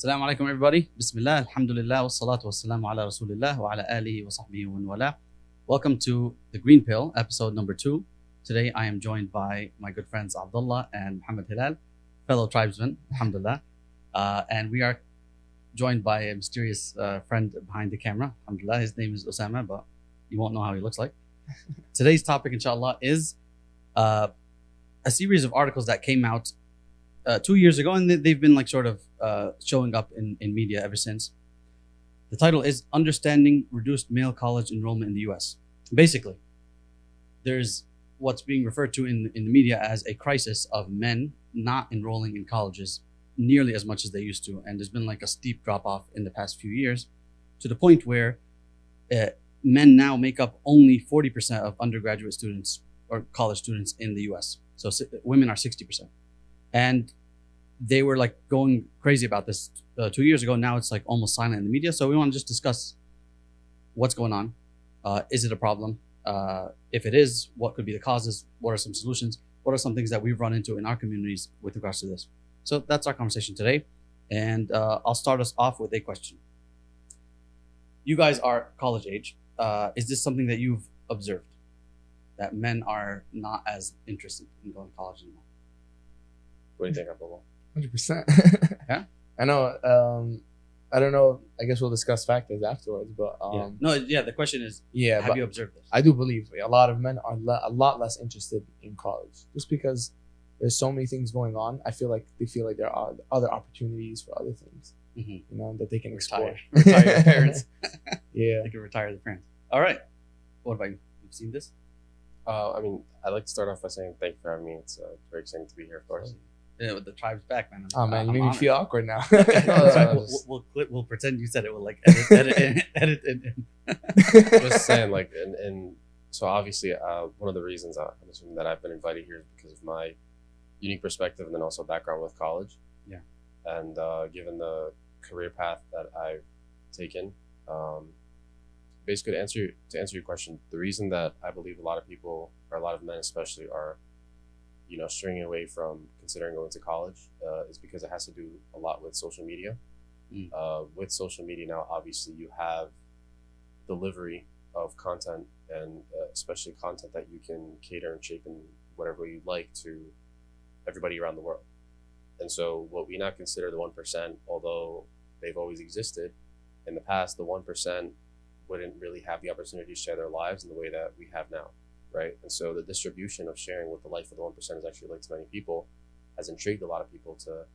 Assalamu alaikum everybody. Bismillah, alhamdulillah, wassalatu wassalamu ala rasulillah wa ala alihi wa sahbihi wa man wala. Welcome to The Green Pill, episode number 2. Today I am joined by my good friends Abdullah and Muhammad Hilal, fellow tribesmen, alhamdulillah. And we are joined by a mysterious friend behind the camera, alhamdulillah. His name is Osama, but you won't know how he looks like. Today's topic, inshallah, is a series of articles that came out 2 years ago, and they've been like sort of showing up in media ever since. The title is Understanding Reduced Male College Enrollment in the US. Basically, there's what's being referred to in the media as a crisis of men not enrolling in colleges nearly as much as they used to. And there's been like a steep drop off in the past few years to the point where men now make up only 40% of undergraduate students or college students in the US. So women are 60%. And they were like going crazy about this 2 years ago. Now it's like almost silent in the media. So we want to just discuss what's going on. Is it a problem? If it is, what could be the causes? What are some solutions? What are some things that we've run into in our communities with regards to this? So that's our conversation today. And I'll start us off with a question. You guys are college age. Is this something that you've observed? That men are not as interested in going to college anymore? What do you think, Abdullah? 100%. Yeah? I know. I don't know. I guess we'll discuss factors afterwards. But the question is, have you observed this? I do believe a lot of men are a lot less interested in college just because there's so many things going on. I feel like they feel like there are other opportunities for other things, that they can explore. Retire your parents. Yeah. They can retire their parents. All right. What about you? You've seen this? I'd like to start off by saying thank you for having me. It's very exciting to be here, of course. Yeah, with the tribe's back, man. Oh man, you made me feel awkward now. That's right. We'll pretend you said it. We'll like edit in. Just saying, like, and so obviously, one of the reasons I'm assuming that I've been invited here is because of my unique perspective and then also background with college. Yeah. And given the career path that I've taken, basically to answer your question, the reason that I believe a lot of people, or a lot of men especially, are straying away from considering going to college is because it has to do a lot with social media. With social media now, obviously you have delivery of content, and especially content that you can cater and shape in whatever you like to everybody around the world. And so what we now consider the 1%, although they've always existed, in the past, the 1% wouldn't really have the opportunity to share their lives in the way that we have now. Right. And so the distribution of sharing what the life of the 1% is actually like to many people has intrigued a lot of people to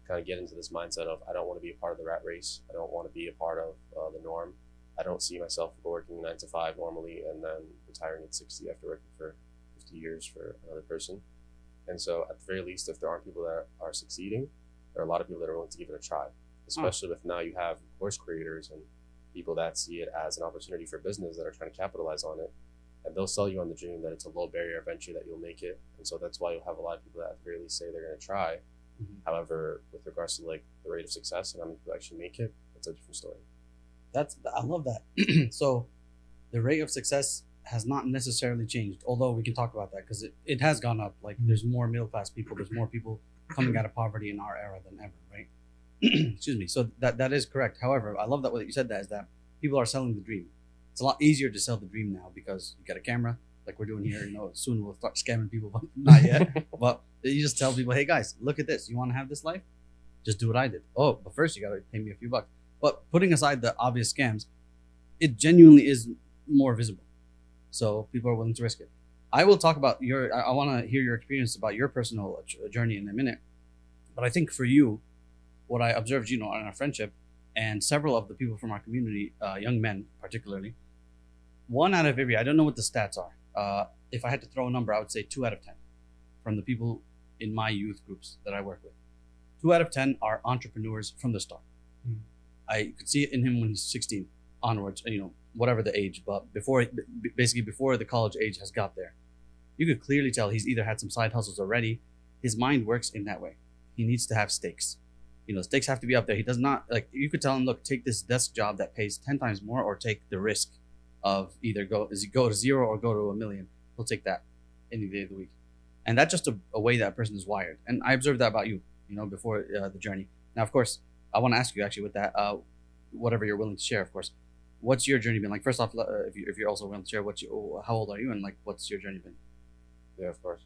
kind of get into this mindset of, I don't want to be a part of the rat race. I don't want to be a part of the norm. I don't see myself working 9 to 5 normally and then retiring at 60 after working for 50 years for another person. And so at the very least, if there aren't people that are succeeding, there are a lot of people that are willing to give it a try, especially with now you have course creators and people that see it as an opportunity for business that are trying to capitalize on it. And they'll sell you on the dream that it's a low barrier of entry, that you'll make it. And so that's why you'll have a lot of people that at the very least say they're going to try. However, with regards to like the rate of success and how many people actually make it, it's a different story. I love that. So the rate of success has not necessarily changed, although we can talk about that because it has gone up. Like there's more middle class people, there's more people coming out of poverty in our era than ever, right? Excuse me. So that is correct. However, I love that what you said, that is that people are selling the dream. It's a lot easier to sell the dream now because you got a camera like we're doing here. Soon we'll start scamming people, but not yet. But you just tell people, hey guys, look at this. You want to have this life? Just do what I did. Oh, but first you got to pay me a few bucks. But putting aside the obvious scams, it genuinely is more visible. So people are willing to risk it. I will talk about I want to hear your experience about your personal journey in a minute. But I think for you, what I observed, in our friendship and several of the people from our community, young men particularly, 1 out of every, I don't know what the stats are. If I had to throw a number, I would say 2 out of 10 from the people in my youth groups that I work with. 2 out of 10 are entrepreneurs from the start. I could see it in him when he's 16 onwards, whatever the age, but before the college age has got there. You could clearly tell he's either had some side hustles already. His mind works in that way. He needs to have stakes. Stakes have to be up there. He does not, you could tell him, look, take this desk job that pays 10 times more or take the risk of either go to 0 or go to $1 million. He'll take that any day of the week. And that's just a way that person is wired. And I observed that about you, before the journey. Now, of course, I want to ask you actually with that, whatever you're willing to share, of course. What's your journey been like? First off, if you're also willing to share, how old are you, and like what's your journey been? Yeah, of course.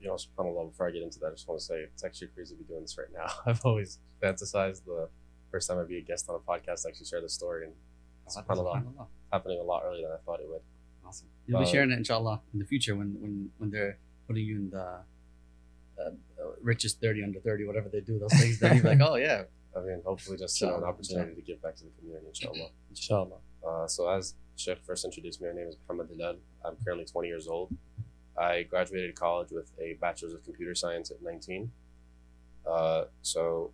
SubhanAllah, before I get into that, I just want to say it's actually crazy to be doing this right now. I've always fantasized the first time I'd be a guest on a podcast to actually share the story, and SubhanAllah, happening a lot earlier than I thought it would. Awesome. You'll be sharing it, inshallah, in the future when they're putting you in the richest 30 under 30, whatever they do, those things. Then you'll be like, oh yeah. I mean, hopefully just an opportunity to give back to the community, inshallah. Inshallah. So as Sheikh first introduced me, my name is Muhammad Hilal. I'm currently 20 years old. I graduated college with a bachelor's of computer science at 19. So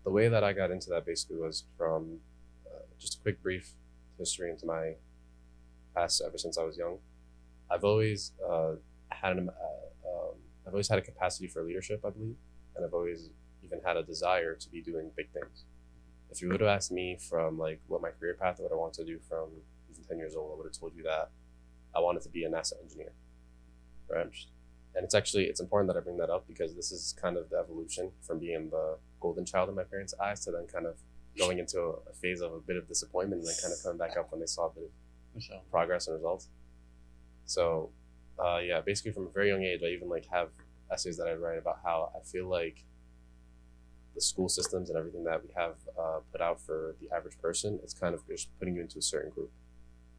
the way that I got into that basically was from just a quick brief history into my past ever since I was young. I've always had a capacity for leadership, I believe, and I've always even had a desire to be doing big things. If you would have asked me from like what my career path, what I want to do from even 10 years old, I would have told you that I wanted to be a NASA engineer. Right. And it's important that I bring that up because this is kind of the evolution from being the golden child in my parents' eyes to then kind of going into a phase of a bit of disappointment and then kind of coming back up when they saw a bit of progress and results. So, basically from a very young age, I even like have essays that I write about how I feel like the school systems and everything that we have put out for the average person, it's kind of just putting you into a certain group.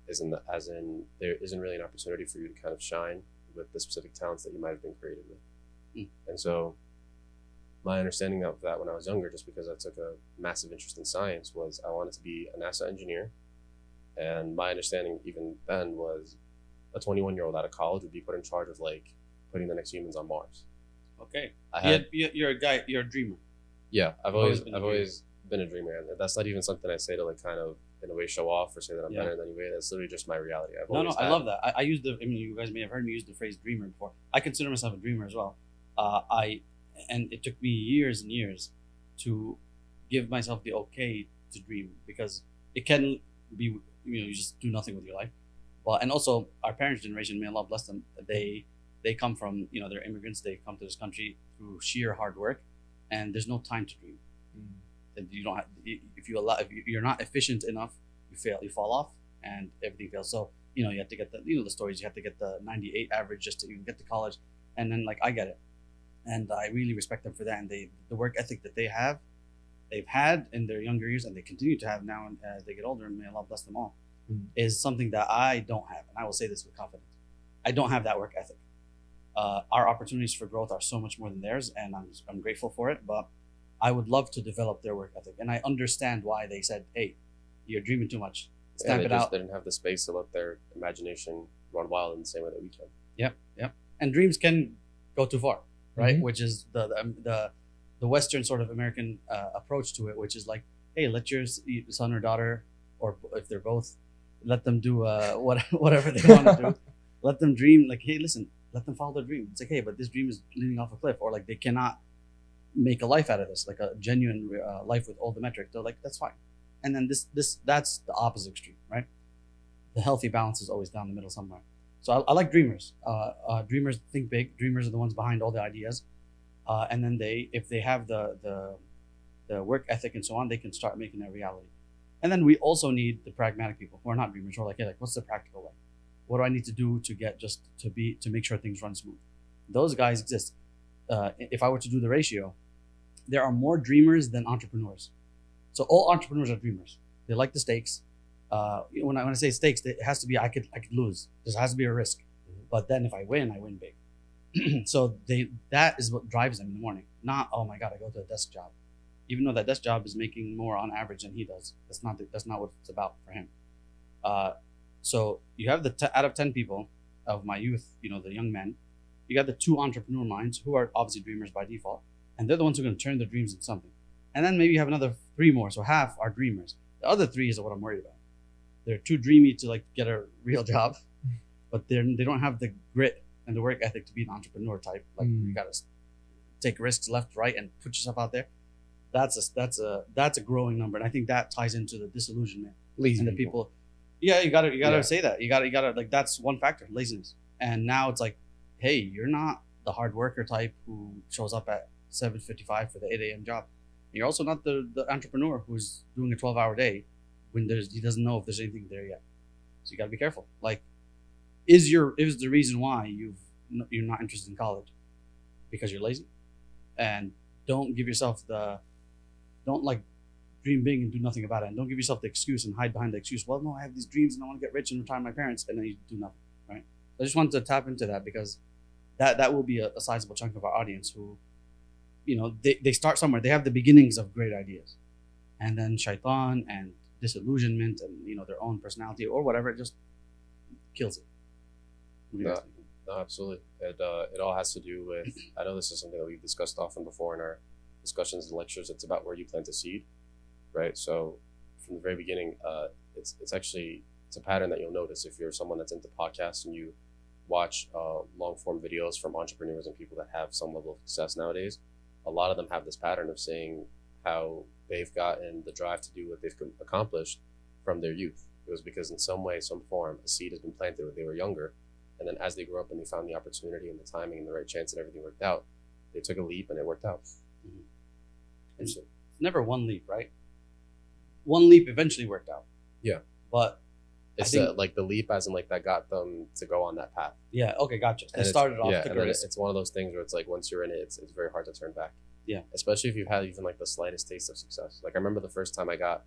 As in there isn't really an opportunity for you to kind of shine with the specific talents that you might have been created with. And so my understanding of that when I was younger, just because I took a massive interest in science, was I wanted to be a NASA engineer. And my understanding even then was a 21-year-old out of college would be put in charge of like putting the next humans on Mars. Okay. You're a guy, you're a dreamer. Yeah, I've always been a dreamer, and that's not even something I say to like kind of in a way show off or say that I'm better in any way. That's literally just my reality. I love that. I use you guys may have heard me use the phrase dreamer before. I consider myself a dreamer as well. And it took me years and years to give myself the okay to dream, because it can be, you just do nothing with your life. And also our parents' generation, may Allah bless them, they come from, they're immigrants. They come to this country through sheer hard work, and there's no time to dream. You don't have, if you're not efficient enough, you fall off, and everything fails. So you have to get the stories. You have to get the 98 average just to even get to college, and then like I get it, and I really respect them for that. And the work ethic that they've had in their younger years, and they continue to have now, and as they get older, and may Allah bless them all, is something that I don't have, and I will say this with confidence. I don't have that work ethic. Our opportunities for growth are so much more than theirs, and I'm grateful for it. But I would love to develop their work ethic, and I understand why they said, "Hey, you're dreaming too much. Stamp it out." They didn't have the space to let their imagination run wild in the same way that we can. Yep. And dreams can go too far, right? Which is the Western sort of American approach to it, which is like, "Hey, let your son or daughter, or if they're both, let them do whatever they want to do. Let them dream. Like, hey, listen, let them follow their dream. It's like, hey, but this dream is leading off a cliff, or like they cannot make a life out of this, like a genuine life with all the metrics." They're like, that's fine. And then that's the opposite extreme, right? The healthy balance is always down the middle somewhere. So I like dreamers. Dreamers think big. Dreamers are the ones behind all the ideas, and then if they have the work ethic and so on, they can start making that reality. And then we also need the pragmatic people who are not dreamers, who are like, hey, like, what's the practical way? What do I need to do to make sure things run smooth? Those guys exist. If I were to do the ratio, there are more dreamers than entrepreneurs. So all entrepreneurs are dreamers. They like the stakes. When I say stakes, it has to be I could lose. There has to be a risk. But then if I win big. So that is what drives them in the morning. Not, oh my God, I go to a desk job, even though that desk job is making more on average than he does. That's not what it's about for him. So you have out of 10 people of my youth, the young men, you got the 2 entrepreneur minds who are obviously dreamers by default, and they're the ones who are going to turn their dreams into something. And then maybe you have another 3 more, so half are dreamers. The other 3 is what I'm worried about. They're too dreamy to like get a real job, but they don't have the grit and the work ethic to be an entrepreneur type. Like you got to take risks left, right, and put yourself out there. That's a growing number, and I think that ties into the disillusionment and the people. Yeah, you gotta say that. You gotta like, that's one factor, laziness. And now it's like, hey, you're not the hard worker type who shows up at 7:55 for the 8 a.m. job. You're also not the entrepreneur who's doing a 12-hour day when he doesn't know if there's anything there yet. So you got to be careful. Like, is the reason why you're not interested in college because you're lazy? And don't like dream big and do nothing about it. And don't give yourself the excuse and hide behind the excuse. Well, no, I have these dreams and I want to get rich and retire my parents, and then you do nothing, right? So I just wanted to tap into that because that will be a sizable chunk of our audience who, they start somewhere. They have the beginnings of great ideas, and then shaitan and disillusionment and their own personality or whatever, it just kills it. No, absolutely. It all has to do with. I know this is something that we've discussed often before in our discussions and lectures. It's about where you plant a seed, right? So from the very beginning, it's a pattern that you'll notice if you're someone that's into podcasts and you watch long form videos from entrepreneurs and people that have some level of success nowadays. A lot of them have this pattern of saying how they've gotten the drive to do what they've accomplished from their youth. It was because in some way, some form, a seed has been planted when they were younger. And then as they grew up and they found the opportunity and the timing and the right chance and everything worked out, they took a leap and it worked out. Mm-hmm. It's never one leap, right? One leap eventually worked out. Yeah. But it's like the leap as in like that got them to go on that path. Yeah. Okay. Gotcha. They started off. Yeah. And then it's one of those things where it's like once you're in it, it's very hard to turn back. Yeah. Especially if you've had even like the slightest taste of success. Like I remember the first time I got,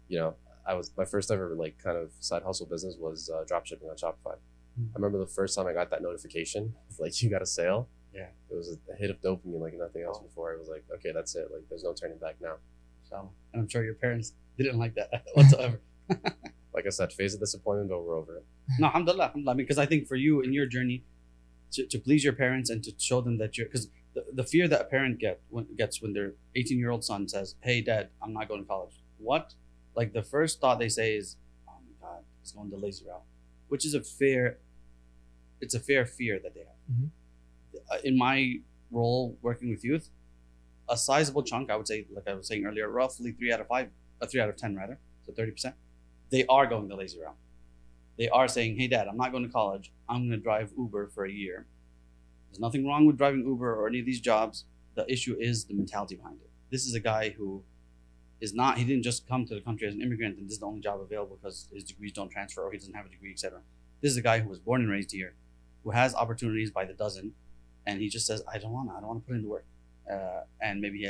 my first ever like kind of side hustle business was drop shipping on Shopify. Mm-hmm. I remember the first time I got that notification, like you got a sale. Yeah. It was a hit of dopamine like nothing else before. It was like, okay, that's it. Like there's no turning back now. And I'm sure your parents didn't like that whatsoever. Like I said, phase of disappointment, but we're over it. No, alhamdulillah. Because I think for you in your journey to please your parents and to show them that because the fear that a parent gets when their 18-year-old son says, "Hey, Dad, I'm not going to college." What? Like the first thought they say is, "Oh my God, he's going the lazy route," which is a fair fear that they have. Mm-hmm. In my role working with youth, a sizable chunk, I would say, like I was saying earlier, roughly 3 out of 10 rather, so 30%, they are going the lazy route. They are saying, "Hey, Dad, I'm not going to college. I'm going to drive Uber for a year." There's nothing wrong with driving Uber or any of these jobs. The issue is the mentality behind it. This is a guy who he didn't just come to the country as an immigrant and this is the only job available because his degrees don't transfer or he doesn't have a degree, etc. This is a guy who was born and raised here, who has opportunities by the dozen, and he just says, I don't want to put in the work. And maybe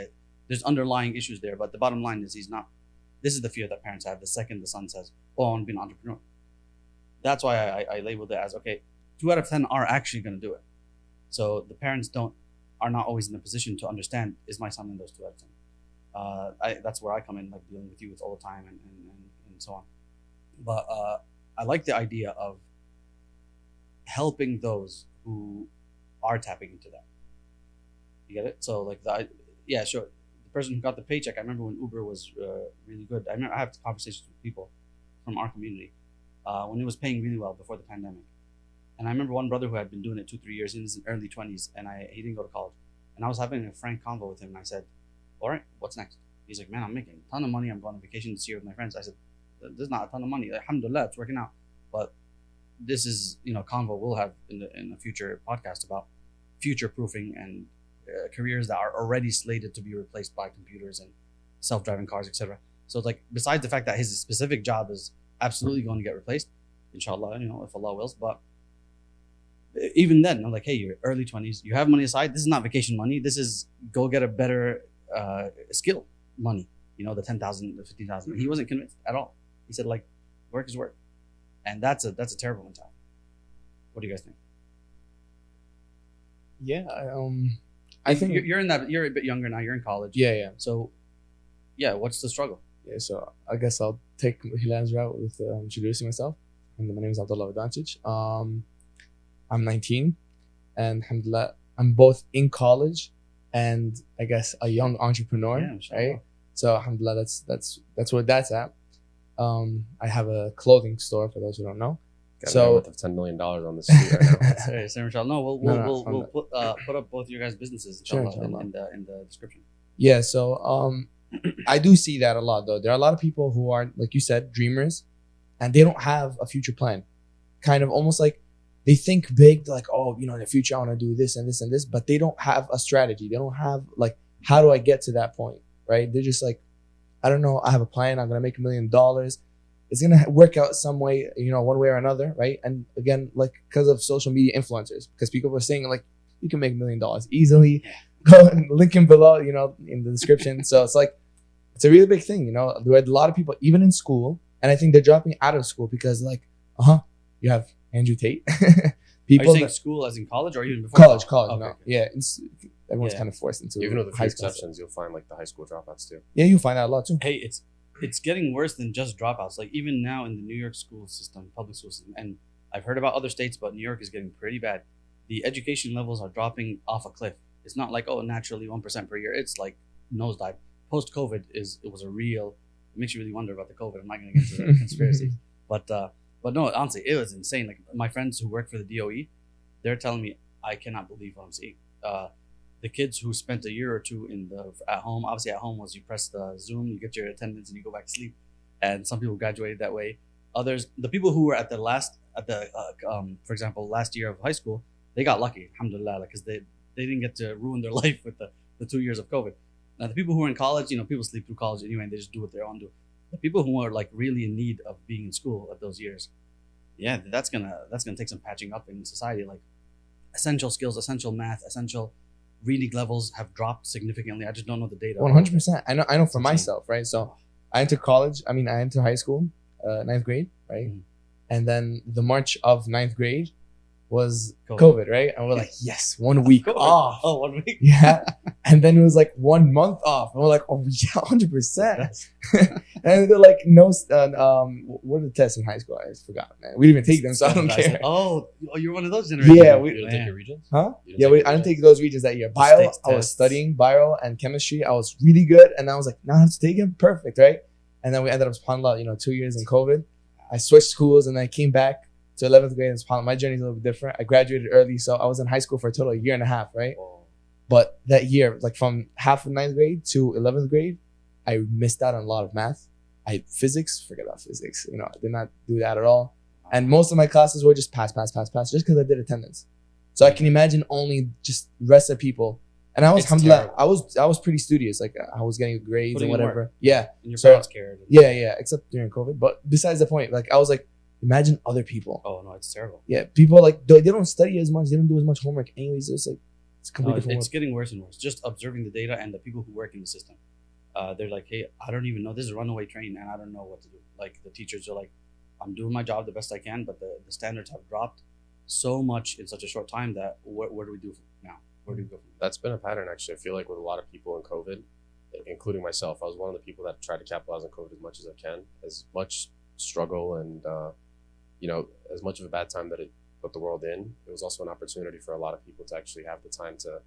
there's underlying issues there, but the bottom line is he's not. This is the fear that parents have. The second the son says, "Oh, I want to be an entrepreneur." That's why I labeled it as, okay, 2 out of 10 are actually going to do it. So the parents are not always in a position to understand, is my son in those 2 out of 10? That's where I come in, like dealing with youth all the time and so on. But I like the idea of helping those who are tapping into that. You get it? So like sure. The person who got the paycheck, I remember when Uber was really good. I have conversations with people from our community when it was paying really well before the pandemic. And I remember one brother who had been doing it 2-3 years in his early 20s, and he didn't go to college. And I was having a frank convo with him, and I said, "All right, what's next?" He's like, "Man, I'm making a ton of money. I'm going on vacation this year with my friends." I said, "There's not a ton of money. Alhamdulillah, it's working out." But this is, convo we'll have in a future podcast about future proofing and careers that are already slated to be replaced by computers and self-driving cars, etc. So it's like, besides the fact that his specific job is absolutely going to get replaced, inshallah, if Allah wills, but even then, I'm like, hey, you're early 20s, you have money aside. This is not vacation money. This is go get a better skill money. The 10,000, the 15,000. He wasn't convinced at all. He said, like, work is work, and that's a terrible mentality. What do you guys think? Yeah, I think you're in that. You're a bit younger now. You're in college. Yeah. So, yeah, what's the struggle? Yeah, so I guess I'll take Hilal's route with introducing myself. And my name is Abdullah Wadancic. I'm 19, and alhamdulillah, I'm both in college and I guess a young entrepreneur, right? So alhamdulillah, that's where that's at. I have a clothing store for those who don't know. So worth of $10 million on the street right now. No, we'll put up both your guys' businesses inshallah, in the description. Yeah, so I do see that a lot though. There are a lot of people who are, like you said, dreamers, and they don't have a future plan. Kind of almost like they think big, like, oh, in the future I want to do this and this and this, but they don't have a strategy. They don't have like, how do I get to that point, right? They're just like, I don't know, I have a plan, I'm gonna make $1 million. It's gonna work out some way, one way or another, right? And again, like because of social media influencers, because people were saying like you can make $1 million easily. Go and link him below, in the description. So it's like it's a really big thing, There are a lot of people even in school, and I think they're dropping out of school because like, you have Andrew Tate. Are you saying school as in college or even before college? Okay, no. okay. Yeah, everyone's kind of forced into even with a few high school exceptions, you'll find like the high school dropouts too. Yeah, you'll find out a lot too. Hey, it's getting worse than just dropouts. Like even now in the New York school system, public school system, and I've heard about other states, but New York is getting pretty bad. The education levels are dropping off a cliff. It's not like naturally 1% per year. It's like nosedive. Post COVID it was a real. It makes you really wonder about the COVID. I'm not going to get into the conspiracy, but no, honestly, it was insane. Like my friends who work for the DOE, they're telling me I cannot believe what I'm seeing. The kids who spent a year or two at home, obviously at home was you press the Zoom, you get your attendance, and you go back to sleep. And some people graduated that way. Others, the people who were for example, last year of high school, they got lucky, alhamdulillah, because they didn't get to ruin their life with the 2 years of COVID. Now the people who are in college, people sleep through college anyway, and they just do what they want to do. The people who are like really in need of being in school at those years, yeah, that's gonna take some patching up in society. Like essential skills, essential math, essential reading levels have dropped significantly. I just don't know the data. 100%. I know for myself, right? So I entered college. I entered high school, 9th grade, right? Mm-hmm. And then the March of 9th grade was COVID, right? And we're like, yes, 1 week off. Oh, 1 week? Yeah. And then it was like 1 month off. And we're like, oh, yeah, 100%. And they're like, no, what are the tests in high school? I just forgot, man. We didn't even take them, so I don't care. Oh, you're one of those generations. Yeah. You didn't take your regions? Huh? Yeah, I didn't take those regions that year. Bio, I was studying bio and chemistry. I was really good. And I was like, now I have to take them. Perfect, right? And then we ended up, subhanAllah, 2 years in COVID. I switched schools and then I came back to 11th grade, and subhanAllah, my journey is a little bit different. I graduated early, so I was in high school for a total of 1.5 years, right? Oh. But that year, like from half of 9th grade to 11th grade, I missed out on a lot of math. Forget about physics. I did not do that at all. And most of my classes were just pass, just because I did attendance. So I can imagine only just rest of people. And I was, alhamdulillah, I was pretty studious. Like I was getting grades and whatever. Yeah. And your parents cared. Yeah, except during COVID. But besides the point, like I was like, imagine other people. Oh no, it's terrible. Yeah, people like they don't study as much. They don't do as much homework. Anyways, it's like it's completely different. It's getting worse and worse. Just observing the data and the people who work in the system, they're like, hey, I don't even know. This is a runaway train, and I don't know what to do. Like the teachers are like, I'm doing my job the best I can, but the standards have dropped so much in such a short time that where do we do now? Where do we go from That's been a pattern actually. I feel like with a lot of people in COVID, including myself, I was one of the people that tried to capitalize on COVID as much as I can, as much struggle and. As much of a bad time that it put the world in, it was also an opportunity for a lot of people to actually have the time to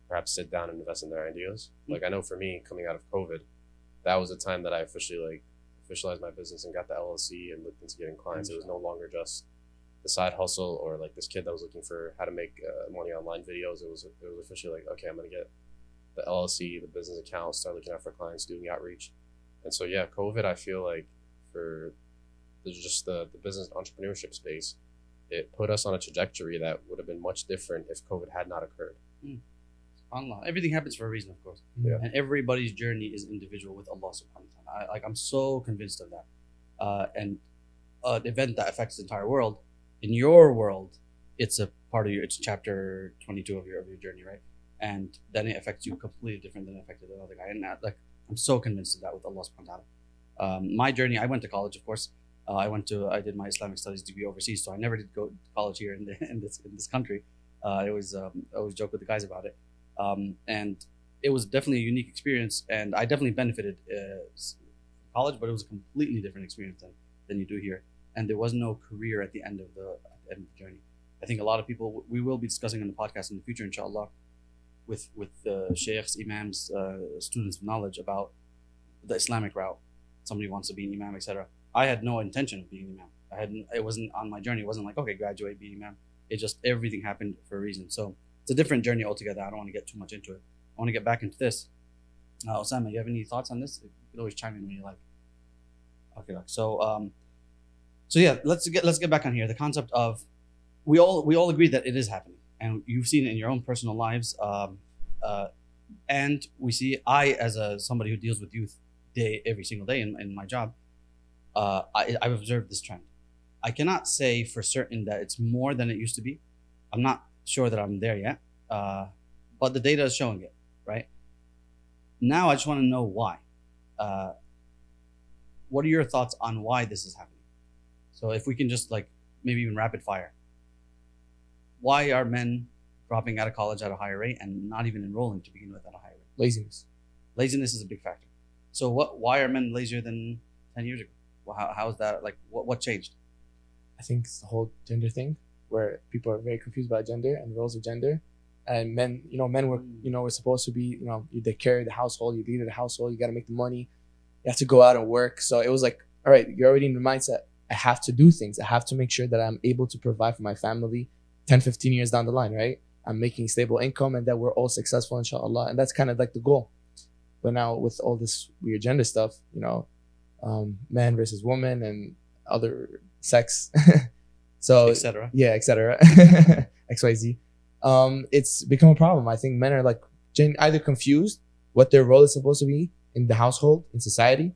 perhaps sit down and invest in their ideas. Like I know for me, coming out of COVID, that was a time that I officially officialized my business and got the LLC and looked into getting clients. It was no longer just the side hustle or like this kid that was looking for how to make money online videos. It was officially like, okay, I'm going to get the LLC, the business account, start looking out for clients, doing outreach. And so, yeah, COVID, I feel like for just the business entrepreneurship space, it put us on a trajectory that would have been much different if COVID had not occurred. Everything happens for a reason, of course. Yeah. And everybody's journey is individual with Allah subhanahu wa ta'ala. I'm so convinced of that. And an event that affects the entire world, in your world, it's a part of it's chapter 22 of your journey, right? And then it affects you completely different than it affected another guy. And I'm so convinced of that with Allah subhanahu wa ta'ala. My journey, I went to college, of course. I did my Islamic studies degree overseas, so I never did go to college here in this country. I always joke with the guys about it, and it was definitely a unique experience, and I definitely benefited college, but it was a completely different experience than you do here, and there was no career at the end of the journey. I think a lot of people, we will be discussing on the podcast in the future, inshallah, with sheikhs, imams, students of knowledge about the Islamic route. Somebody wants to be an imam, etc. I had no intention of being an imam. It wasn't on my journey. It wasn't like, okay, graduate, be an imam. It just, everything happened for a reason. So it's a different journey altogether. I don't want to get too much into it. I want to get back into this. Osama, you have any thoughts on this? You can always chime in when you like. Okay, so yeah, let's get back on here. The concept of, we all agree that it is happening, and you've seen it in your own personal lives. And we see, as somebody who deals with youth every single day in my job, I've observed this trend. I cannot say for certain that it's more than it used to be. I'm not sure that I'm there yet, but the data is showing it, right? Now I just want to know why. What are your thoughts on why this is happening? So if we can just like maybe even rapid fire. Why are men dropping out of college at a higher rate and not even enrolling to begin with at a higher rate? Laziness. Laziness is a big factor. So why are men lazier than 10 years ago? Well, how is that? Like what changed? I think it's the whole gender thing where people are very confused about gender and roles of gender. And men, men were, were supposed to be, you take care of the household, you lead the household, you got to make the money, you have to go out and work. So it was like, all right, you're already in the mindset. I have to do things. I have to make sure that I'm able to provide for my family 10, 15 years down the line, right? I'm making stable income and that we're all successful, inshallah. And that's kind of like the goal. But now with all this weird gender stuff, man versus woman and other sex. So, etc. Yeah, etc. XYZ. It's become a problem. I think men are like either confused what their role is supposed to be in the household, in society,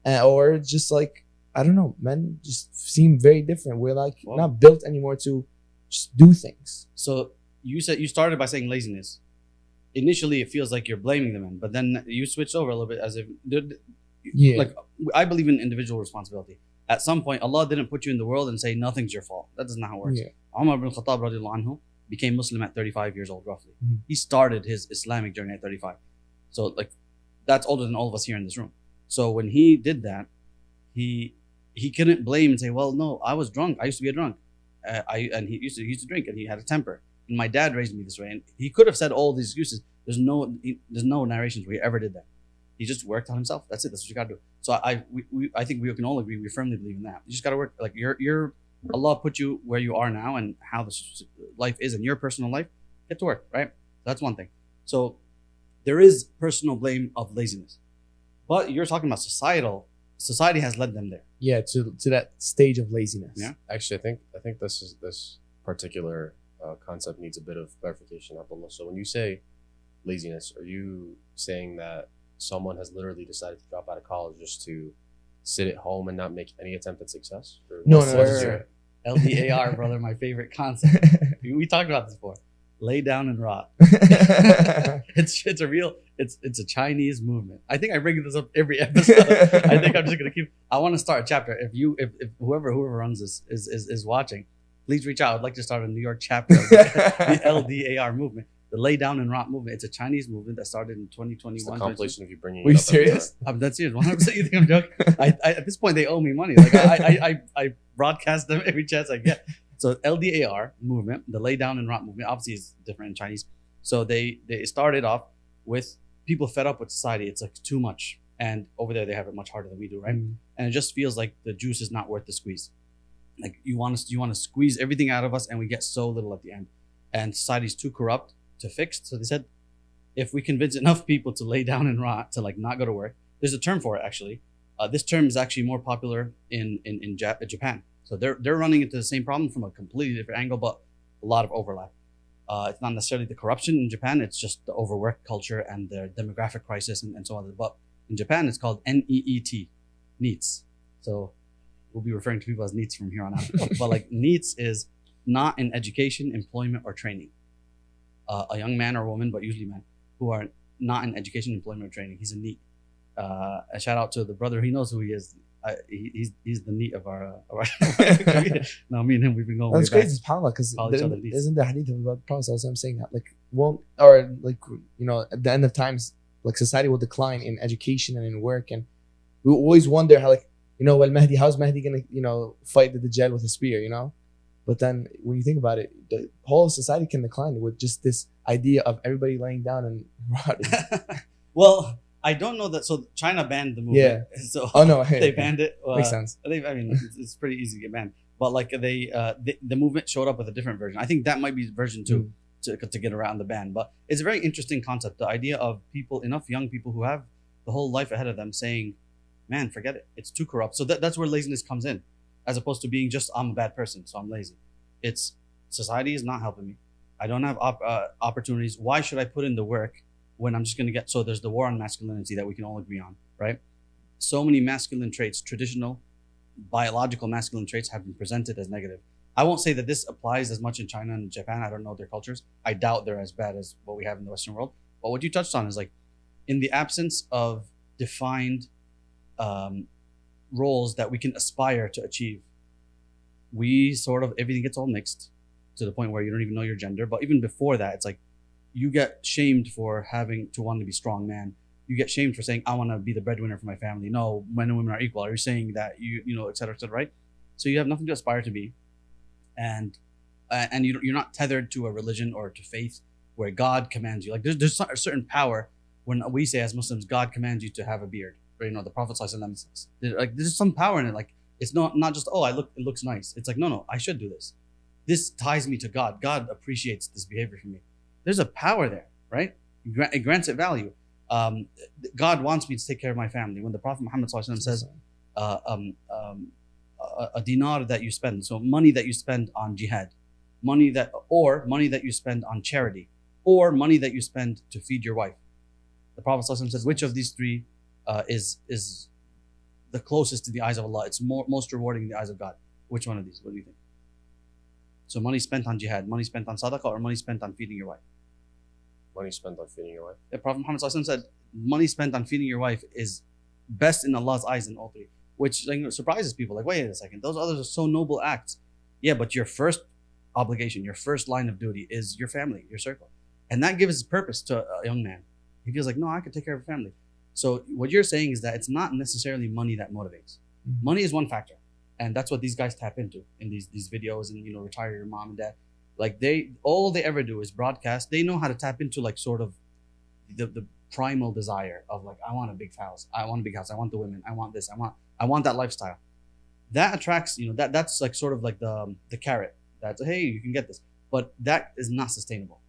or just like, I don't know, men just seem very different. We're like not built anymore to just do things. So you started by saying laziness. Initially, it feels like you're blaming the men, but then you switched over a little bit as if, like, I believe in individual responsibility. At some point, Allah didn't put you in the world and say nothing's your fault. That doesn't how it works. Umar ibn Khattab radiallahu anhu became Muslim at 35 years old, roughly. Mm-hmm. He started his Islamic journey at 35. So, like, that's older than all of us here in this room. So when he did that, he couldn't blame and say, well, no, I was drunk. I used to be a drunk. He used to drink and he had a temper. And my dad raised me this way. And he could have said all these excuses. There's no narrations where he ever did that. He just worked on himself. That's it. That's what you got to do. So I think we can all agree. We firmly believe in that. You just got to work. Like Allah put you where you are now and how this life is in your personal life. Get to work, right? That's one thing. So there is personal blame of laziness, but you're talking about society has led them there. Yeah, to that stage of laziness. Yeah. Actually, I think this particular concept needs a bit of clarification, Abdullah. So when you say laziness, are you saying that someone has literally decided to drop out of college just to sit at home and not make any attempt at success? No, sir. LDAR, brother, my favorite concept. We talked about this before. Lay down and rot. It's a Chinese movement. I think I bring this up every episode. I think I'm just gonna I want to start a chapter. If whoever runs this is watching, please reach out. I'd like to start a New York chapter of the LDAR movement. The Lay Down and Rot movement. It's a Chinese movement that started in 2021. It's the compilation of you bringing. Were you serious? I'm dead serious. 100%. You think I'm joking? At this point, they owe me money. Like I broadcast them every chance I get. So LDAR movement, the Lay Down and Rot movement, obviously is different in Chinese. So they started off with people fed up with society. It's like too much, and over there they have it much harder than we do, right? Mm. And it just feels like the juice is not worth the squeeze. Like you want to squeeze everything out of us, and we get so little at the end. And society's too corrupt to fix. So they said, if we convince enough people to lay down and rot, to like not go to work, there's a term for it actually. This term is actually more popular in Japan. So they're running into the same problem from a completely different angle, but a lot of overlap. It's not necessarily the corruption in Japan, it's just the overwork culture and the demographic crisis and so on. But in Japan, it's called NEET, NEETs. So we'll be referring to people as NEETs from here on out. But like NEETs is not in education, employment, or training. A young man or woman, but usually men, who are not in education, employment, or training. He's a NEET. A shout out to the brother. He knows who he is. He's the NEET of our no, me and him, we've been going. That's crazy, subhanAllah, because isn't the hadith about the Prophet saying that at the end of times, like society will decline in education and in work, and we always wonder how, like, well, Mahdi, how's Mahdi gonna fight the Dajjal with a spear, But then when you think about it, the whole society can decline with just this idea of everybody laying down and rotting. Well, I don't know that. So China banned the movement. Yeah. So they banned it. Makes sense. It's pretty easy to get banned. But like the movement showed up with a different version. I think that might be version 2 to get around the ban. But it's a very interesting concept. The idea of enough young people who have the whole life ahead of them saying, man, forget it. It's too corrupt. So that's where laziness comes in. As opposed to being just, I'm a bad person, so I'm lazy. It's society is not helping me. I don't have opportunities. Why should I put in the work when I'm just going to get, so there's the war on masculinity that we can all agree on, right? So many masculine traits, traditional biological masculine traits, have been presented as negative. I won't say that this applies as much in China and Japan. I don't know their cultures. I doubt they're as bad as what we have in the Western world. But what you touched on is like, in the absence of defined roles that we can aspire to achieve, we sort of, everything gets all mixed to the point where you don't even know your gender. But even before that, it's like you get shamed for having to want to be strong man. You get shamed for saying, I want to be the breadwinner for my family. No, men and women are equal. Are you saying that you know, et cetera, right? So you have nothing to aspire to be. And you're not tethered to a religion or to faith where God commands you. Like there's a certain power when we say as Muslims, God commands you to have a beard. Or, you know, the Prophet ﷺ says, like there's some power in it. Like it's not just, oh, it looks nice. It's like, no, I should do this. This ties me to God. God appreciates this behavior from me. There's a power there, right? It grants it value. God wants me to take care of my family. When the Prophet Muhammad ﷺ says, a dinar that you spend, so money that you spend on jihad, money that you spend on charity, or money that you spend to feed your wife. The Prophet ﷺ says, which of these three is the closest to the eyes of Allah? It's most rewarding in the eyes of God. Which one of these? What do you think? So money spent on jihad, money spent on sadaqah, or money spent on feeding your wife? Money spent on feeding your wife. The Prophet Muhammad ﷺ said, money spent on feeding your wife is best in Allah's eyes in all three. Which surprises people. Like, wait a second, those others are so noble acts. Yeah, but your first obligation, your first line of duty is your family, your circle. And that gives purpose to a young man. He feels like, no, I could take care of a family. So what you're saying is that it's not necessarily money that motivates. Mm-hmm. Money is one factor. And that's what these guys tap into in these videos and, you know, retire your mom and dad. Like all they ever do is broadcast. They know how to tap into like sort of the primal desire of like, I want a big house. I want a big house. I want the women. I want this. I want that lifestyle. That attracts, you know, that's like sort of like the carrot. That's, hey, you can get this. But that is not sustainable.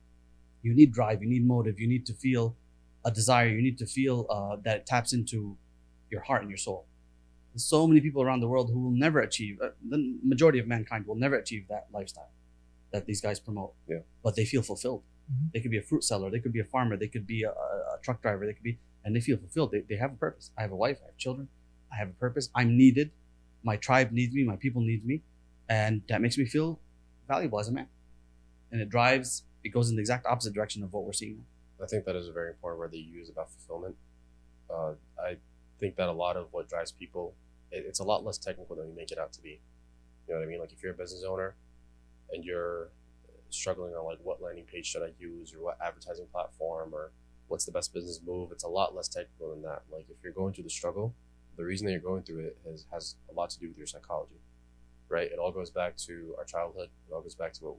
You need drive. You need motive. You need to feel a desire. You need to feel that it taps into your heart and your soul. There's so many people around the world who will never achieve, the majority of mankind will never achieve that lifestyle that these guys promote. Yeah. But they feel fulfilled. Mm-hmm. They could be a fruit seller. They could be a farmer. They could be a truck driver. They could be, and they feel fulfilled. They have a purpose. I have a wife. I have children. I have a purpose. I'm needed. My tribe needs me. My people need me. And that makes me feel valuable as a man. And it goes in the exact opposite direction of what we're seeing now. I think that is a very important word that you use about fulfillment. I think that a lot of what drives people, it's a lot less technical than we make it out to be. You know what I mean? Like if you're a business owner and you're struggling on like what landing page should I use or what advertising platform or what's the best business move, it's a lot less technical than that. Like if you're going through the struggle, the reason that you're going through it has a lot to do with your psychology, right? It all goes back to our childhood. It all goes back to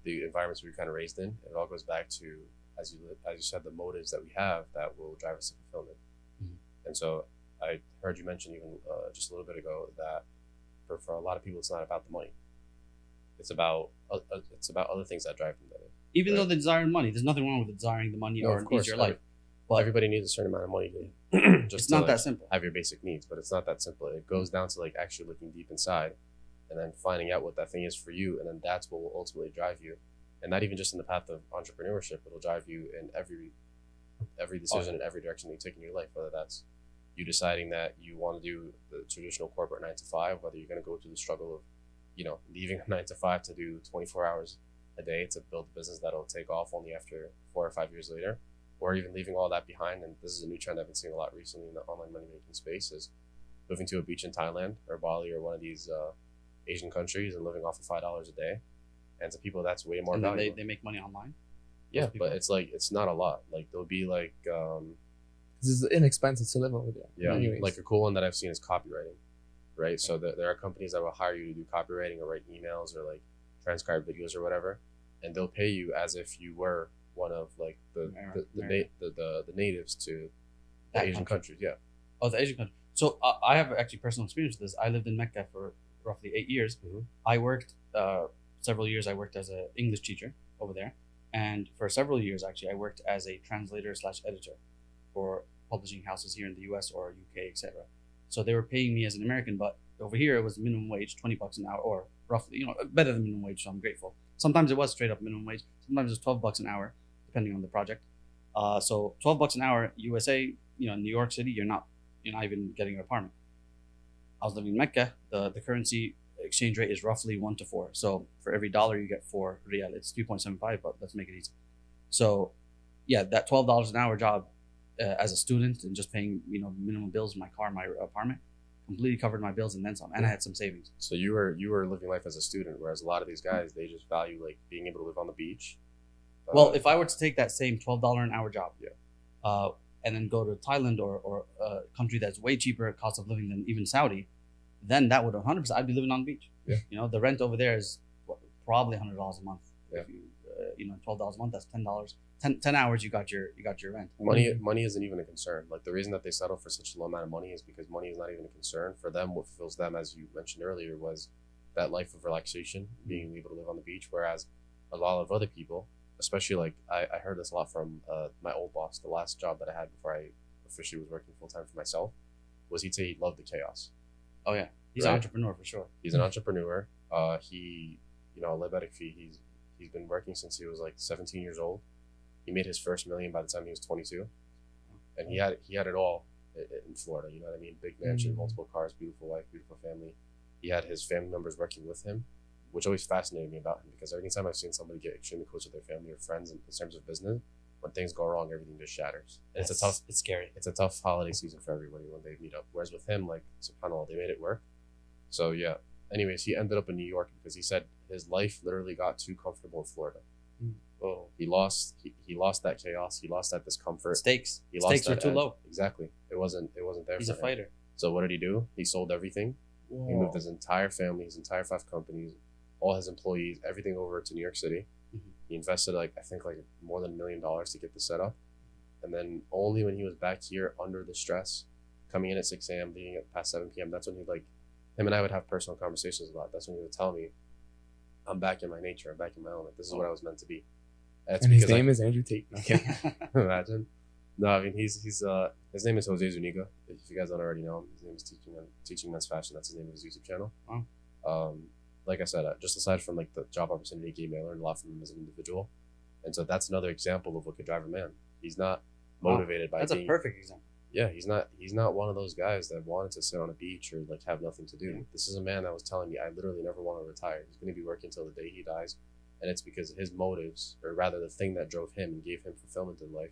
the environments we were kind of raised in. It all goes back to, as you said, the motives that we have that will drive us to fulfillment. Mm-hmm. And so I heard you mention even just a little bit ago that for a lot of people, it's not about the money. It's about other things that drive them. Even though they desire money, there's nothing wrong with desiring the money or an easier life. But everybody needs a certain amount of money to just it's not that simple. Have your basic needs, but it's not that simple. It goes down to like actually looking deep inside and then finding out what that thing is for you, and then that's what will ultimately drive you. And not even just in the path of entrepreneurship, it'll drive you in every decision and every direction that you take in your life, whether that's you deciding that you want to do the traditional corporate 9 to 5, whether you're going to go through the struggle of, you know, leaving a 9 to 5 to do 24 hours a day to build a business that'll take off only after 4 or 5 years later, or even leaving all that behind. And this is a new trend I've been seeing a lot recently in the online money making space, is moving to a beach in Thailand or Bali or one of these Asian countries and living off of $5 a day. And to people, that's way more valuable. They make money online? Yeah, but it's not a lot. Like there'll be like this is inexpensive to live over there. Yeah, like a cool one that I've seen is copywriting, right? Okay. So there are companies that will hire you to do copywriting or write emails or like transcribe videos or whatever, and they'll pay you as if you were one of like the natives to the Asian countries. Yeah. Oh, the Asian countries. So I have actually personal experience with this. I lived in Mecca for roughly 8 years. Mm-hmm. I worked several years. I worked as an English teacher over there, and for several years actually I worked as a translator/editor for publishing houses here in the US or UK, etc. So they were paying me as an American, but over here it was minimum wage, $20 an hour, or roughly, you know, better than minimum wage, so I'm grateful. Sometimes it was straight up minimum wage, sometimes it was $12 an hour, depending on the project. So $12 an hour, USA, New York City, you're not even getting an apartment. I was living in Mecca. The currency exchange rate is roughly 1 to 4. So for every dollar you get 4 riyal. It's 3.75, but let's make it easy. So yeah, that $12 an hour job as a student and just paying minimum bills, my car, my apartment, completely covered my bills and then some. And I had some savings. So you were living life as a student, whereas a lot of these guys, they just value like being able to live on the beach. Well, if I were to take that same $12 an hour job, Yeah. And then go to Thailand or a country that's way cheaper cost of living than even Saudi, then that would 100%. I'd be living on the beach. Yeah. The rent over there is probably $100 a month. Yeah. If you, $12 a month, that's $10. 10 hours, you got your rent. Money isn't even a concern. Like the reason that they settle for such a low amount of money is because money is not even a concern for them. What fulfills them, as you mentioned earlier, was that life of relaxation, being able to live on the beach. Whereas a lot of other people, especially like I heard this a lot from my old boss, the last job that I had before I officially was working full time for myself, was he'd say he loved the chaos. Oh yeah, he's an entrepreneur for sure. He's an entrepreneur. He, Lebetic fee. He's been working since he was like 17 years old. He made his first million by the time he was 22, and he had it all in Florida. You know what I mean? Big mansion, multiple cars, beautiful wife, beautiful family. He had his family members working with him, which always fascinated me about him because every time I've seen somebody get extremely close with their family or friends in terms of business, when things go wrong, everything just shatters. And it's scary. It's a tough holiday season for everybody when they meet up. Whereas with him, like subhanAllah, they made it work. So yeah. Anyways, he ended up in New York because he said his life literally got too comfortable in Florida. Oh, he lost that chaos. He lost that discomfort. Stakes. He Stakes lost were that too edge. low. Exactly. It wasn't there. He's for a him. fighter. So what did he do? He sold everything. Whoa. He moved his entire family, his entire 5 companies, all his employees, everything over to New York City. Mm-hmm. He invested I think more than $1 million to get this set up. And then only when he was back here under the stress, coming in at 6 a.m., leaving at past 7 p.m., that's when him and I would have personal conversations a lot. That's when he would tell me, I'm back in my nature. I'm back in my element. This is what I was meant to be. And his name is Andrew Tate. Okay. Imagine. No, I mean his name is Jose Zuniga. If you guys don't already know him, his name is Teaching Men's Fashion. That's his name of his YouTube channel. Wow. Like I said, just aside from like the job opportunity he gave me, I learned a lot from him as an individual, and so that's another example of what could drive a man. He's not motivated by. That's a perfect example. Yeah, he's not one of those guys that wanted to sit on a beach or like have nothing to do. Yeah. This is a man that was telling me I literally never want to retire. He's going to be working until the day he dies, and it's because his motives, or rather the thing that drove him and gave him fulfillment in life,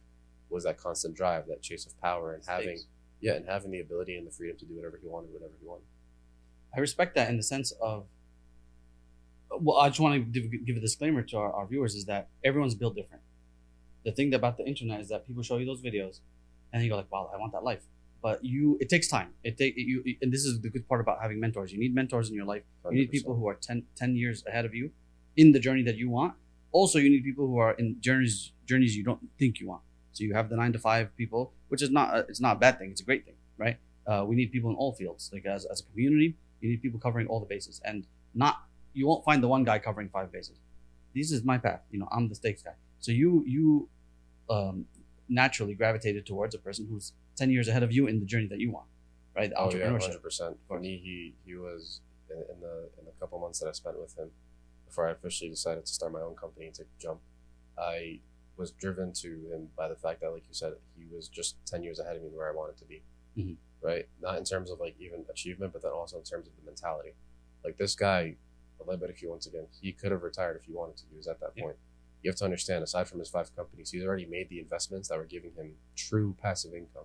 was that constant drive, that chase of power, and having the ability and the freedom to do whatever he wanted, whenever he wanted. I respect that in the sense of, well, I just want to give a disclaimer to our viewers is that everyone's built different. The thing about the internet is that people show you those videos and you go like, wow, I want that life. But it takes time. And this is the good part about having mentors. You need mentors in your life. 100%. You need people who are 10 years ahead of you in the journey that you want. Also, you need people who are in journeys you don't think you want. So you have the 9-to-5 people, which is it's not a bad thing. It's a great thing, right? We need people in all fields. Like as a community, you need people covering all the bases, and you won't find the one guy covering 5 bases. This is my path. I'm the stakes guy. So you naturally gravitated towards a person who's 10 years ahead of you in the journey that you want, right? The entrepreneurship. Yeah, 100%. For me, he was in the couple months that I spent with him before I officially decided to start my own company and take the jump. I was driven to him by the fact that, like you said, he was just 10 years ahead of me where I wanted to be, right? Not in terms of like even achievement, but then also in terms of the mentality. Like this guy, once again, he could have retired if he wanted to. He was at that point. You have to understand, aside from his 5 companies, he's already made the investments that were giving him true passive income.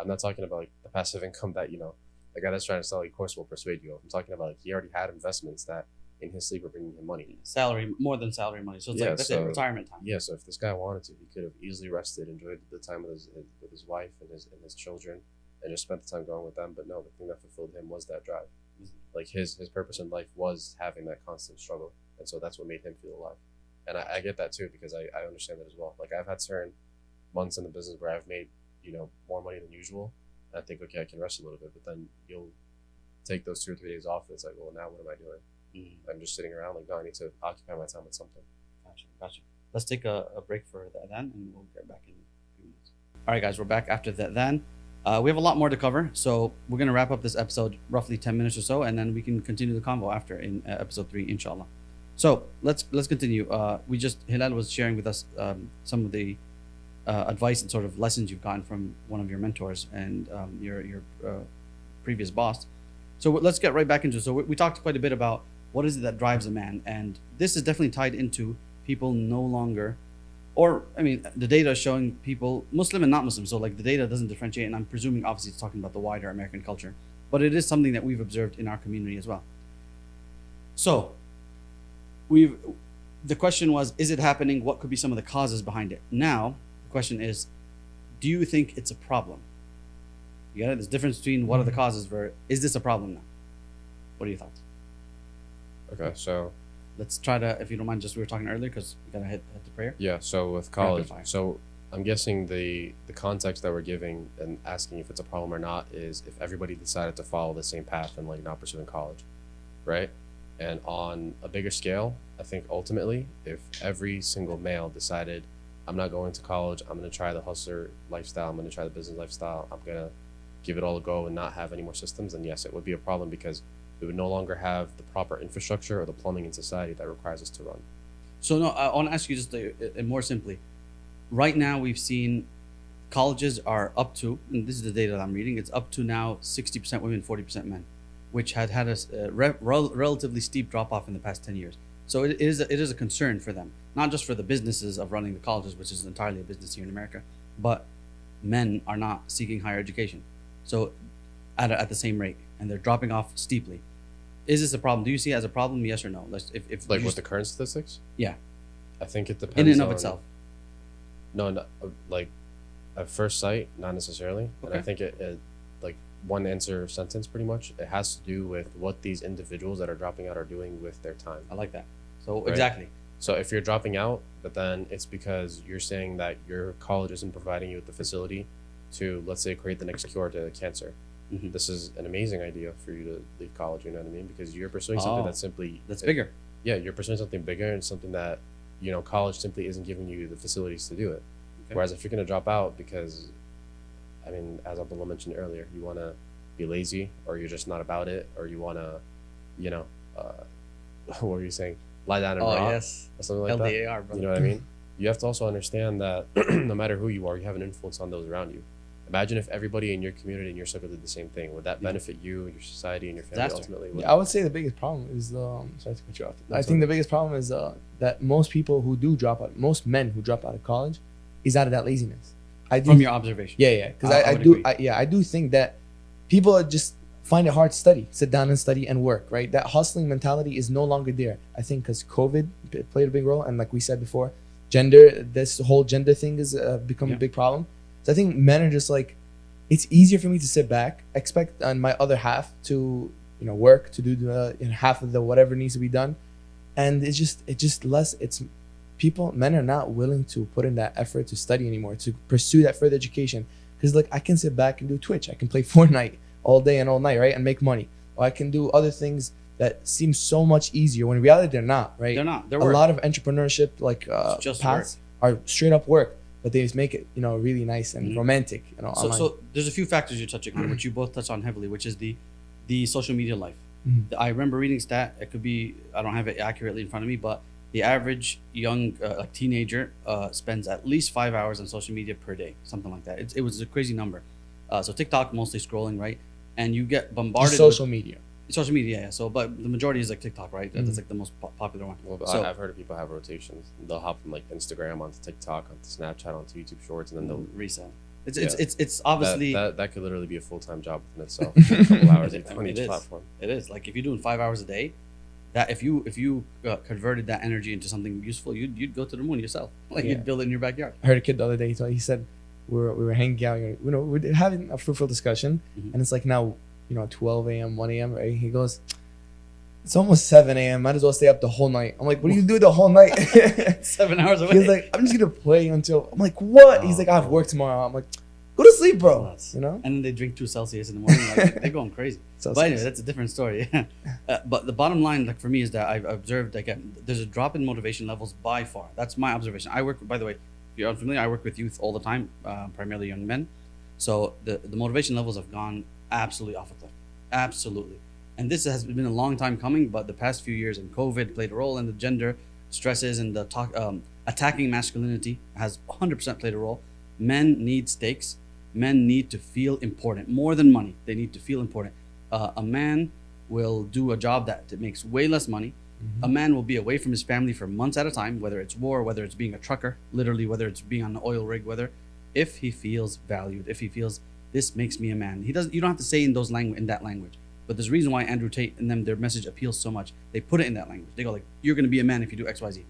I'm not talking about like the passive income that, the guy that's trying to sell you course will persuade you of. I'm talking about like he already had investments that in his sleep are bringing him money. Salary, more than salary money. So it's that's it, retirement time. Yeah, so if this guy wanted to, he could have easily rested, enjoyed the time with his wife and his children, and just spent the time going with them. But no, the thing that fulfilled him was that drive. Like his purpose in life was having that constant struggle. And so that's what made him feel alive. And I get that too, because I understand that as well. Like I've had certain months in the business where I've made, more money than usual. And I think, okay, I can rest a little bit, but then you'll take those 2 or 3 days off. And it's like, well, now what am I doing? I'm just sitting around like, no, I need to occupy my time with something. Gotcha. Let's take a break for the adhan and we'll get back in a few minutes. All right, guys, we're back after the adhan. We have a lot more to cover, so we're going to wrap up this episode roughly 10 minutes or so, and then we can continue the convo after in episode 3, inshallah. So let's continue. Hilal was sharing with us some of the advice and sort of lessons you've gotten from one of your mentors and your previous boss. So let's get right back into it. So we talked quite a bit about what is it that drives a man, and this is definitely tied into people no longer, or I mean, the data is showing people, Muslim and not Muslim. So like the data doesn't differentiate, and I'm presuming obviously it's talking about the wider American culture, but it is something that we've observed in our community as well. So the question was, is it happening? What could be some of the causes behind it? Now the question is, do you think it's a problem? You got it? There's a difference between what are the causes for, is this a problem now? What are your thoughts? Okay, so Let's try to, if you don't mind, just we were talking earlier because we gotta hit the prayer. yeah, so with college, fire. so I'm guessing the context that we're giving and asking if it's a problem or not is if everybody decided to follow the same path and like not pursuing college, right? And on a bigger scale, I think ultimately, if every single male decided, I'm not going to college, I'm gonna try the hustler lifestyle, I'm gonna try the business lifestyle, I'm gonna give it all a go and not have any more systems, then yes, it would be a problem because we would no longer have the proper infrastructure or the plumbing in society that requires us to run. So no, I want to ask you just more simply. Right now, we've seen colleges are up to, and this is the data that I'm reading, it's up to now 60% women, 40% men, which had a relatively steep drop off in the past 10 years. So it is a concern for them, not just for the businesses of running the colleges, which is entirely a business here in America, but men are not seeking higher education. So at the same rate, and they're dropping off steeply. Is this a problem? Do you see it as a problem? Yes or no? If Like with the current statistics? Yeah. I think it depends in and of on- itself. No, like at first sight, not necessarily. And I Okay. think it like one answer sentence pretty much. It has to do with what these individuals that are dropping out are doing with their time. I like that. So Right. exactly. So if you're dropping out, but then it's because you're saying that your college isn't providing you with the facility to, let's say, create the next cure to cancer. Mhm. This is an amazing idea for you to leave college, you know what I mean? Because you're pursuing something Oh, that's simply That's bigger. Yeah, you're pursuing something bigger and something that, college simply isn't giving you the facilities to do it. Okay. Whereas if you're gonna drop out because, I mean, as Abdullah mentioned earlier, you wanna be lazy or you're just not about it or you wanna, what were you saying? Lie down and Oh rot yes. or something like that. LDAR, brother. You know what I mean? You have to also understand that no matter who you are, you have an influence on those around you. Imagine if everybody in your community and your circle did the same thing. Would that Yeah. benefit you and your society and your family Disaster. ultimately? Yeah, I would say the biggest problem is sorry to cut you off. I That's think okay. the biggest problem is that most people who do drop out, most men who drop out of college, is out of that laziness. I do, From your observation. yeah, because I I would do, agree. I do think that people are just find it hard to study, sit down and study and work. Right, that hustling mentality is no longer there. I think because COVID played a big role, and like we said before, this whole gender thing has become Yeah. a big problem. So I think men are just like, it's easier for me to sit back, expect on my other half to work, to do the half of the whatever needs to be done, and it's just less. Men are not willing to put in that effort to study anymore, to pursue that further education, because like I can sit back and do Twitch, I can play Fortnite all day and all night, right, and make money, or I can do other things that seem so much easier when in reality they're not, right? They're not. They're A work. lot of entrepreneurship It's just paths are straight up work, but they just make it really nice and Mhm. romantic, So, online. so there's a few factors you're touching on, which you both touch on heavily, which is the social media life. Mhm. I remember reading stat. It could be, I don't have it accurately in front of me, but the average young like teenager spends at least 5 hours on social media per day, something like that. It was a crazy number. So TikTok, mostly scrolling, right? And you get bombarded Just social media. with social media. Yeah. So, but the majority is like TikTok, right? That's Mhm. like the most popular one. Well, but So- I've heard of people have rotations. They'll hop from like Instagram onto TikTok, onto Snapchat, onto YouTube Shorts, and then they'll Resell. It's Yeah. it's obviously that could literally be a full-time job within itself. A couple hours It- on it each is. platform. It is like if you're doing 5 hours a day, that if you converted that energy into something useful, you'd go to the moon yourself. Like Yeah. you'd build it in your backyard. I heard a kid the other day. He said we were hanging out, we're having a fruitful discussion, Mhm. and it's like now 12 a.m., 1 a.m. Right? He goes, it's almost 7 a.m. Might as well stay up the whole night. I'm like, what do you do the whole night? 7 hours away. He's like, I'm just gonna play until. I'm like, what? He's Oh, like, I have bro. work tomorrow. I'm like, go to sleep, bro. Nuts. You know. And then they drink 2 Celsius in the morning. Like, they're going crazy. So But anyway, that's a different story. But the bottom line, like for me, is that I've observed again, there's a drop in motivation levels by far. That's my observation. I work, by the way, if you're unfamiliar, I work with youth all the time, primarily young men. So the motivation levels have gone absolutely off a cliff, absolutely. And this has been a long time coming, but the past few years and COVID played a role, and the gender stresses and the attacking masculinity has 100% played a role. Men need stakes. Men need to feel important more than money. They need to feel important. A man will do a job that makes way less money. A man will be away from his family for months at a time, whether it's war, whether it's being a trucker, literally, whether it's being on an oil rig, whether, if he feels valued, if he feels this makes me a man. He doesn't. You don't have to say in that language. But there's a reason why Andrew Tate and them, their message appeals so much. They put it in that language. They go like, you're going to be a man if you do X, Y, Z.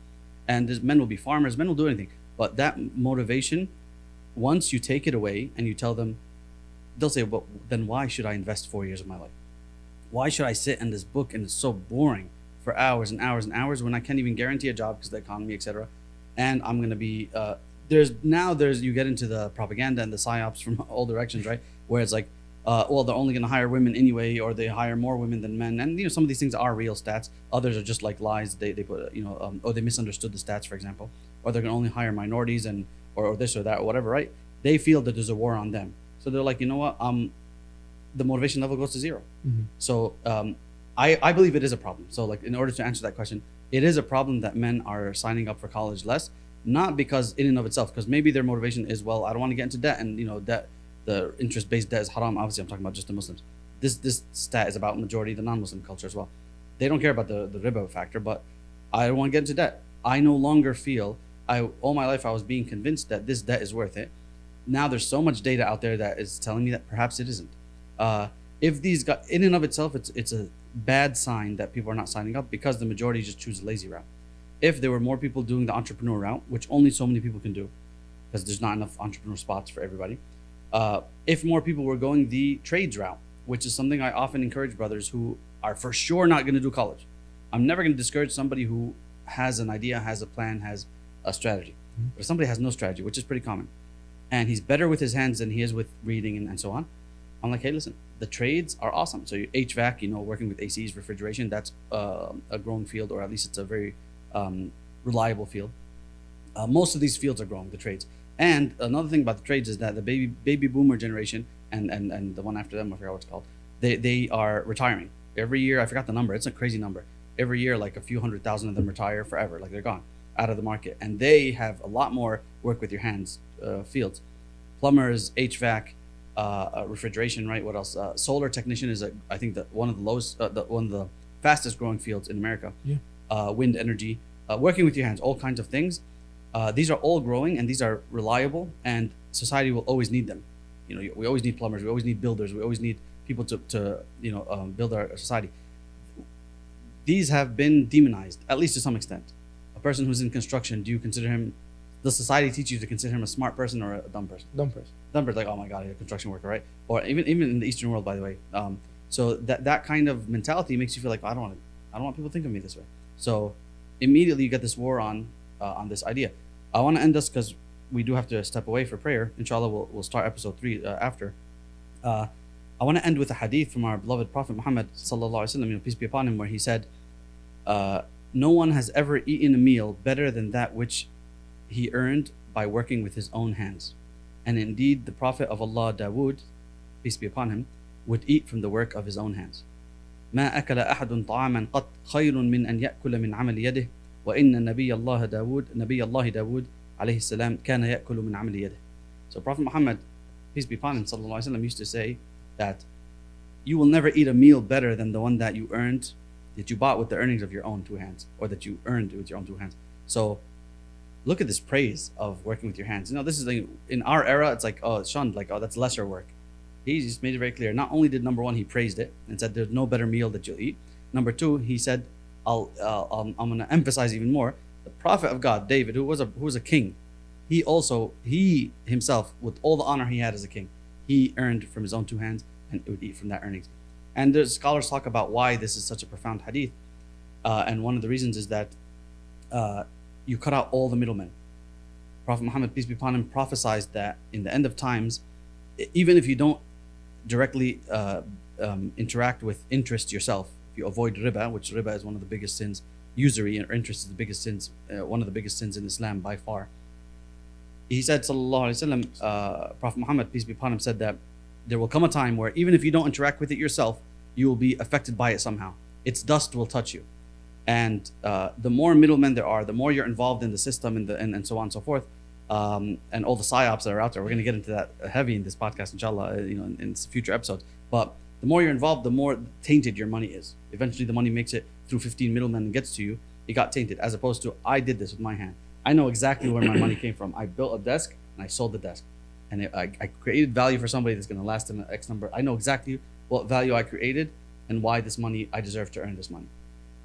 And there's, men will be farmers. Men will do anything. But that motivation, once you take it away and you tell them, they'll say, well, then why should I invest 4 years of my life? Why should I sit in this book and it's so boring for hours and hours and hours when I can't even guarantee a job because of the economy, etc. And I'm going to be there's you get into the propaganda and the psyops from all directions, right? Where it's like, well, they're only going to hire women anyway, or they hire more women than men. And some of these things are real stats. Others are just like lies. They put or they misunderstood the stats, for example, or they're going to only hire minorities and or this or that or whatever, right? They feel that there's a war on them, so they're like, you know what? The motivation level goes to zero. So I believe it is a problem. So like, in order to answer that question, it is a problem that men are signing up for college less, not because in and of itself, because maybe their motivation is, well, I don't want to get into debt, and debt, the interest-based debt is haram. Obviously, I'm talking about just the Muslims. This stat is about majority of the non-Muslim culture as well. They don't care about the riba factor, but I don't want to get into debt. I no longer feel, all my life I was being convinced that this debt is worth it. Now there's so much data out there that is telling me that perhaps it isn't. If these guys, in and of itself, it's a bad sign that people are not signing up, because the majority just choose a lazy route. If there were more people doing the entrepreneur route, which only so many people can do, because there's not enough entrepreneur spots for everybody. If more people were going the trades route, which is something I often encourage brothers who are for sure not going to do college. I'm never going to discourage somebody who has an idea, has a plan, has a strategy. But if somebody has no strategy, which is pretty common, and he's better with his hands than he is with reading and so on, I'm like, hey, listen, the trades are awesome. So your HVAC, working with ACs, refrigeration, that's a growing field, or at least it's a very reliable field. Most of these fields are growing, the trades. And another thing about the trades is that the baby boomer generation and the one after them, I forgot what it's called, they are retiring. Every year, I forgot the number, it's a crazy number. Every year, like a few 100,000 of them retire forever, like they're gone out of the market. And they have a lot more work with your hands fields. Plumbers, HVAC, refrigeration, right? What else? Solar technician is, I think, one of the lowest, one of the fastest growing fields in America. Yeah. Wind energy, working with your hands, all kinds of things. These are all growing, and these are reliable, and society will always need them. We always need plumbers, we always need builders, we always need people to build our society. These have been demonized, at least to some extent. A person who's in construction, do you consider him? Does society teach you to consider him a smart person or a dumb person? Dumb person. Dumb person, like, oh my god, he's a construction worker, right? Or even in the Eastern world, by the way. So that kind of mentality makes you feel like, I don't want people to think of me this way. So immediately you get this war on this idea. I want to end this because we do have to step away for prayer. Inshallah, we'll start episode 3 after. I want to end with a hadith from our beloved Prophet Muhammad sallallahu alaihi wasallam, peace be upon him, where he said, no one has ever eaten a meal better than that which he earned by working with his own hands. And indeed, the Prophet of Allah, Dawood, peace be upon him, would eat from the work of his own hands. ما أكل أحد طعاما قط خير من أن يأكل من عمل يده وإن نبي الله داود عليه السلام كان يأكل من عمل يده. So Prophet Muhammad, peace be upon him, sallallahu alaihi wasallam, used to say that you will never eat a meal better than the one that you earned, that you bought with the earnings of your own 2 hands, or that you earned with your own 2 hands. So look at this praise of working with your hands. This is like, in our era, it's like, oh, it's shunned, like, oh, that's lesser work. He just made it very clear. Not only did, number 1, he praised it and said there's no better meal that you'll eat. Number 2, he said, I'm going to emphasize even more. The Prophet of God, David, who was a king, he himself, with all the honor he had as a king, he earned from his own 2 hands and would eat from that earnings. And the scholars talk about why this is such a profound hadith. And one of the reasons is that you cut out all the middlemen. Prophet Muhammad, peace be upon him, prophesied that in the end of times, even if you don't directly interact with interest yourself, if you avoid riba, which riba is one of the biggest sins, usury or interest is the biggest sins, one of the biggest sins in Islam by far. He said, sallallahu alaihi wasallam, Prophet Muhammad, peace be upon him, said that there will come a time where even if you don't interact with it yourself, you will be affected by it somehow. Its dust will touch you. And the more middlemen there are, the more you're involved in the system and so on and so forth, and all the psyops that are out there. We're going to get into that heavy in this podcast, inshallah, in future episodes. But the more you're involved, the more tainted your money is. Eventually, the money makes it through 15 middlemen and gets to you. It got tainted, as opposed to I did this with my hand. I know exactly where my money came from. I built a desk and I sold the desk, and I created value for somebody that's going to last them X number. I know exactly what value I created and why this money I deserve to earn this money.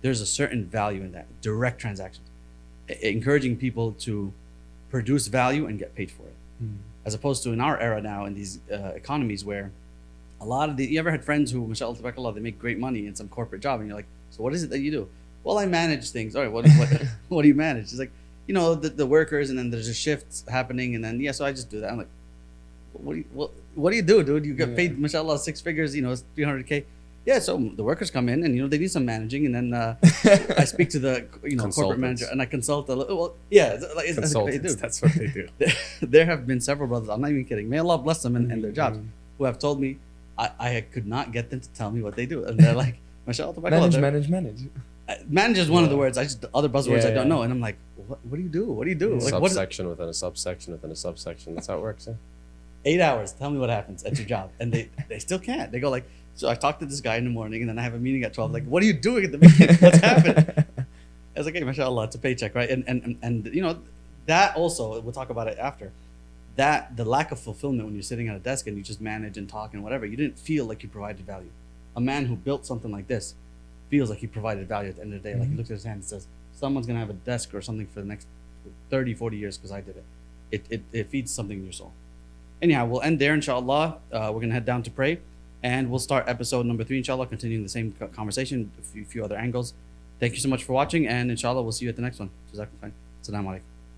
There's a certain value in that. Direct transactions, encouraging people to produce value and get paid for it, as opposed to in our era now in these economies where a lot of you ever had friends who, mashallah, tabarakallah, they make great money in some corporate job, and you're like, so what is it that you do? Well, I manage things. All right, what what do you manage? It's like, the workers, and then there's a shifts happening, and then so I just do that. I'm like, what do you do, dude? You get paid, mashallah, 6 figures, it's 300K. Yeah, so the workers come in and they need some managing, and then I speak to the corporate manager and I consult a little. Well, yeah, that's what they do. That's what they do. There have been several brothers, I'm not even kidding, may Allah bless them and their jobs, who have told me I could not get them to tell me what they do, and they're like, mashallah, manage. Manage is one of the words. The other buzzwords I don't know, and I'm like, what do you do? What do you do? Like, subsection within a subsection within a subsection. That's how it works. Yeah. 8 hours. Tell me what happens at your job, and they still can't. They go like, so I talked to this guy in the morning, and then I have a meeting at 12. Like, what are you doing at the meeting? What's happening? I was like, hey, mashallah, it's a paycheck, right? And that also, we'll talk about it after. That the lack of fulfillment when you're sitting at a desk and you just manage and talk and whatever, you didn't feel like you provided value. A man who built something like this feels like he provided value at the end of the day. Like, he looks at his hand and says, someone's gonna have a desk or something for the next 30, 40 years because I did it. It feeds something in your soul. Anyhow, we'll end there, inshallah. We're gonna head down to pray, and we'll start episode number 3, inshallah, continuing the same conversation, a few other angles. Thank you so much for watching, and inshallah, we'll see you at the next one. Jazakum khair. Assalamu alaikum.